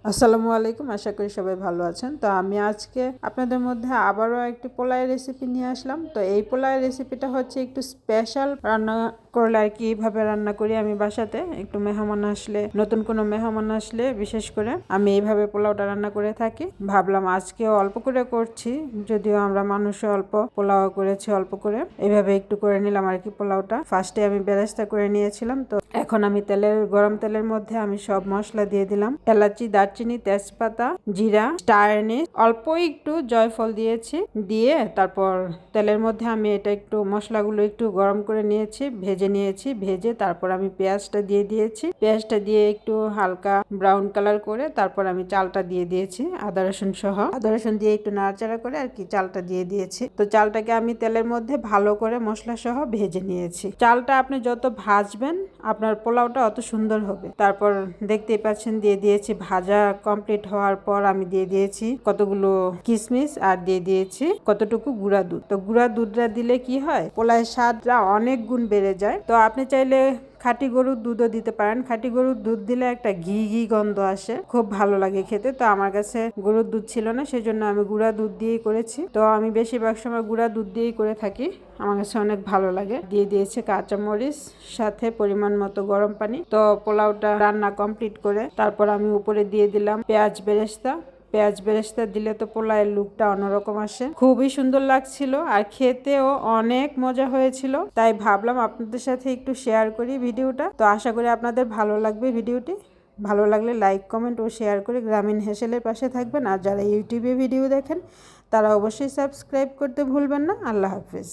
আসসালামু আলাইকুম, আশা করি সবাই ভালো আছেন। তো আমি আজকে আপনাদের মধ্যে আবারও একটি পোলাও রেসিপি নিয়ে আসলাম। তো এই পোলাও রেসিপিটা হচ্ছে একটু স্পেশাল রান্না করলে আর কি, এইভাবে রান্না করি আমি বাসাতে। একটু মেহমান আসলে, নতুন কোনো মেহমান আসলে বিশেষ করে আমি এইভাবে পোলাওটা রান্না করে থাকি। ভাবলাম আজকে অল্প করে করছি, যদিও আমরা মানুষ অল্প, পোলাও করেছি অল্প করে। এইভাবে একটু করে নিলাম আর কি পোলাওটা। ফার্স্টে আমি বেরেস্তা করে নিয়েছিলাম। তো এখন আমি গরম তেলের মধ্যে আমি সব মশলা দিয়ে দিলাম। এলাচি, দারচিনি, তেজপাতা, জিরা, স্টার এনিস, অল্প একটু জয়ফল দিয়েছি। দিয়ে তারপর তেলের মধ্যে আমি এটা একটু মশলাগুলো একটু গরম করে নিয়েছি, ভেজে তারপর আমি পেঁয়াজটা দিয়ে দিয়েছি। পেঁয়াজটা দিয়ে একটু হালকা ব্রাউন কালার করে তারপর আমি চালটা দিয়ে দিয়েছি, আদা রসুন সহ। আদা রসুন দিয়ে একটু নাড়াচাড়া করে আর কি চালটা দিয়ে দিয়েছি। তো চালটাকে আমি তেলের মধ্যে ভালো করে মশলা সহ ভেজে নিয়েছি। চালটা আপনি যত ভাজবেন আপনার পোলাওটা অত সুন্দর হবে। তারপর দেখতেই পাচ্ছেন দিয়ে দিয়েছি। ভাজা কমপ্লিট হওয়ার পর আমি দিয়ে দিয়েছি কতগুলো কিশমিশ আর দিয়ে দিয়েছি কতটুকু গুঁড়া দুধ। তো গুঁড়া দুধটা দিলে কি হয়, পোলাওয়ের স্বাদটা অনেক গুণ বেড়ে যায়। তো আপনি চাইলে খাঁটি গরুর দুধও দিতে পারেন। খাঁটি গরুর দুধ দিলে একটা ঘি ঘি গন্ধ আসে, খুব ভালো লাগে খেতে। তো আমার কাছে গরুর দুধ ছিল না, সেজন্য আমি গুঁড়া দুধ দিয়েই করেছি। তো আমি বেশিরভাগ সময় গুঁড়া দুধ দিয়েই করে থাকি, আমার কাছে অনেক ভালো লাগে। দিয়ে দিয়েছে কাঁচামরিচ, সাথে পরিমাণ মতো গরম পানি। তো পোলাওটা রান্না কমপ্লিট করে তারপর আমি উপরে দিয়ে দিলাম পেঁয়াজ বেরেস্তা দিলে তো পোলাওয়ের লুকটা অন্যরকম আসে, খুবই সুন্দর লাগছিল আর খেতেও অনেক মজা হয়েছিল। তাই ভাবলাম আপনাদের সাথে একটু শেয়ার করি ভিডিওটা। তো আশা করি আপনাদের ভালো লাগবে ভিডিওটি। ভালো লাগলে লাইক, কমেন্ট ও শেয়ার করে গ্রামীণ হেসেলের পাশে থাকবেন। আর যারা ইউটিউবে ভিডিও দেখেন তারা অবশ্যই সাবস্ক্রাইব করতে ভুলবেন না। আল্লাহ হাফেজ।